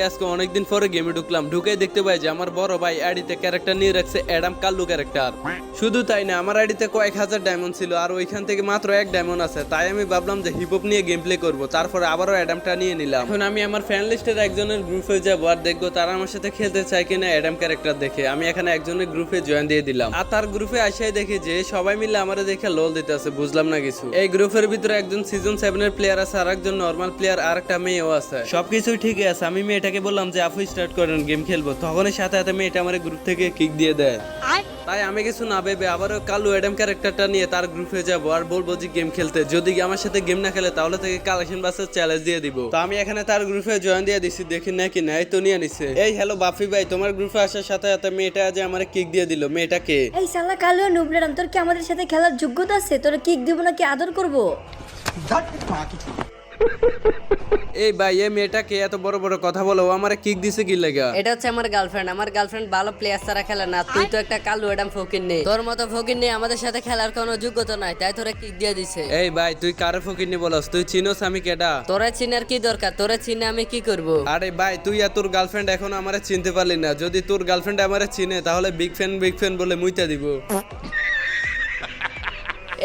আজকে অনেকদিন পরে গেমে ঢুকলাম, ঢুকে দেখতে পাই যে আমার বড় ভাই আইডিতে ক্যারেক্টার নিয়ে রাখছে অ্যাডাম কাল্লু ক্যারেক্টার। শুধু তাই না, আমার আইডিতে কয়েক হাজার ডায়মন্ড ছিল আর ওইখান থেকে মাত্র এক ডায়মন্ড আছে। তাই আমি ভাবলাম যে হিপ হপ নিয়ে গেম প্লে করবো, তারপরে আবারও অ্যাডামটা নিয়ে নিলাম। এখন আমি আমার ফ্যান লিস্টের একজনের গ্রুপে যাবো আর দেখবো তারা আমার সাথে খেলতে চায় কিনা অ্যাডাম ক্যারেক্টার দেখে। আমি এখানে একজনের গ্রুপে জয়েন দিয়ে দিলাম আর তার গ্রুপে আসাই দেখি যে সবাই মিলে আমার দেখে লোল দিতে আছে, বুঝলাম না কিছু। এই গ্রুপের ভিতরে একজন সিজন 7 এর প্লেয়ার আছে আর একজন নর্মাল প্লেয়ার আর একটা মেয়েও আছে। সবকিছুই ঠিক আছে। আমি মেয়েটাকে বললাম যে আপু স্টার্ট করেন, গেম খেলবো। তখনই সাথে সাথে মেয়েটা আমার গ্রুপ থেকে কিক দিয়ে দেয়। তাই আমি কিছু না ভেবে আবারও কালু অ্যাডাম ক্যারেক্টারটা নিয়ে তার গ্রুপে যাবো আর বলবো যে গেম খেলতে। যদি আমার সাথে গেম না খেলে তাহলে থেকে কালেকশন বাসের চ্যালেঞ্জ দিয়ে দিব। তো আমি এখানে তার গ্রুপে জয়েন দিয়ে দিছি, দেখি নাকি নাই তো নিয়ে নিছে। এই হ্যালো বাফি ভাই, তোমার গ্রুপে আসার সাথে সাথে মেয়েটা যে আমার কিক দিয়ে দিল। মেয়েটা কে? এই শালা কালো নুবলেরাম, তোর কি আমাদের সাথে খেলার যোগ্যতা আছে? তোরা কিক দিব নাকি আদর করব? এই ভাই, এই মেয়েটা কে এত বড় বড় কথা বলো? ও আমারে কিক দিছে কি লাগা? এটা হচ্ছে আমার গার্লফ্রেন্ড। আমার গার্লফ্রেন্ড ভালো প্লেয়ার ছাড়া খেলে না। তুই তো একটা কালু অ্যাডাম ফকির নেই, তোর মতো ফকির নেই আমাদের সাথে খেলার কোনো যোগ্যতা নাই, তাই তোরা কিক দিয়ে দিছে। এই ভাই, তুই কারে ফকিরনি বলস? তুই চিনোস আমি কেডা? তোরা চিনার কি দরকার? তোরা চিনে আমি কি করব? আরে ভাই, তুই আর তোর গার্লফ্রেন্ড এখন আমারে চিনতে পারলি না। যদি তোর গার্লফ্রেন্ড আমারে চিনে তাহলে বিগ ফ্যান বলে মুইতা দিব।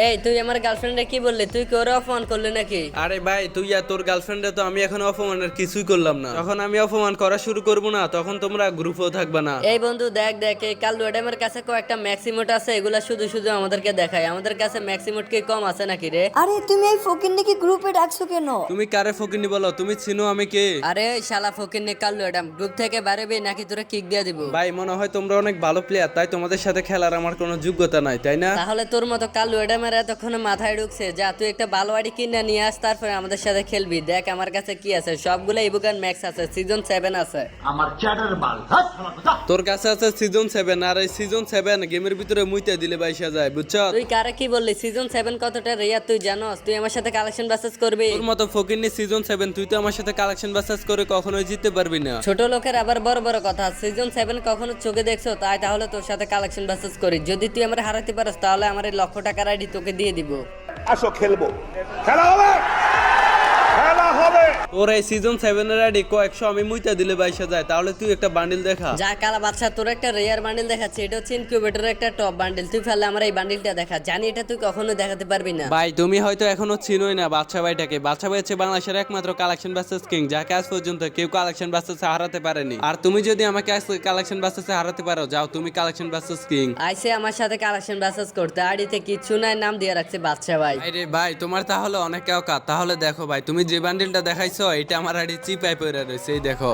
এই তুই আমার গার্লফ্রেন্ডে কি বললি? তুই কি ওরে অপমান করলি নাকি? আরে ভাই, তুই আর তোর গার্লফ্রেন্ডে তো আমি এখন অপমানের কিছুই করলাম না। যখন আমি অপমান করা শুরু করব না তখন তোমরা গ্রুপেও থাকবে না। এই বন্ধু দেখ দেখ, এই কালু অ্যাডামের কাছে কয়েকটা ম্যাক্সিমোট আছে, এগুলা শুধু শুধু আমাদেরকে দেখায়। আমাদের কাছে ম্যাক্সিমোট কি কম আছে নাকি রে? আরে তুমি এই ফকির নাকি গ্রুপে ডাকছো কেন? তুমি কারে ফকিরনি বলো? তুমি চিনো আমি কে? আরে ওই শালা ফকির নে কালু অ্যাডাম, গ্রুপ থেকে বাড়াবি নাকি তোরা কিক দিয়ে দিব? ভাই, মনে হয় তোমরা অনেক ভালো প্লেয়ার, তাই তোমাদের সাথে খেলার আমার কোনো যোগ্যতা নাই, তাই না? তাহলে তোর মতো কালু অ্যাডামের এতক্ষণে মাথায় ঢুকছে। যা তুই একটা ভালো আইডি কিনে নিয়ে আস, তারপরে আমাদের সাথে খেলবি। দেখ আমার কাছে কি আছে, সবগুলো ইবুকান ম্যাক্স আছে, সিজন 7 আছে। আমার চ্যাটার বাল তোর কাছে আছে সিজন 7 আর এই সিজন 7 গেমের ভিতরে মুইতে দিলে বাইসা যায়, বুঝছো? তুই কারে কি বললি? সিজন 7 কতটা রেয়ার তুই জানোস? তুই আমার সাথে কালেকশন বাসেস করবি? তোর মতো ফকিরনি সিজন 7, তুই তো আমার সাথে কালেকশন বাসেস করে কখনোই জিততে পারবি না। ছোট লোকের আবার বড় বড় কথা। সিজন 7 কখনো চোখে দেখছো? তাই তাহলে তোর সাথে কালেকশন বাসেস করি। যদি তুই আমার হারাতে পারস তাহলে আমার এই $1,00,000 আইডি তোকে দিয়ে দিব। আসো খেলবো, খেলা হবে, খেলা হবে। তোর এই সিজন 7 এর আইডি কয়েকশো আমি মুইতা দিলে বাইসা যায়, তাহলে তুই একটা বান্ডিল দেখা। যা কালা বাচ্চা, তোর একটা রেয়ার বান্ডিল দেখাচ্ছে, এটা হচ্ছে ইনকিউবেটরের একটা টপ বান্ডিল। তুই ফেললে আমার এই বান্ডিলটা দেখা, জানি এটা তুই কখনো দেখাতে পারবি না। ভাই, তুমি হয়তো এখনো চিনোই না বাচ্চা ভাইটাকে। বাচ্চা ভাই হচ্ছে বাংলাদেশের একমাত্র কালেকশন বাসেস কিং, যাকে আজ পর্যন্ত কেউ কালেকশন বাসেসে হারাতে পারেনি। আর তুমি যদি আমাকে আজ কালেকশন বাসেসে হারাতে পারো, যাও তুমি কালেকশন বাসেস কিং। আইসে আমার সাথে কালেকশন বাসেস করতে, আইডিতে কিছু নাই, নাম দিয়ে রাখছে বাচ্চা ভাই। আরে ভাই, তোমার তাহলে অনেক কাউকা। তাহলে দেখো ভাই, তুমি যে বান্ডিলটা দেখাইছো এটা আমার আইডি চিপাই পড়ে রয়েছে, এই দেখো।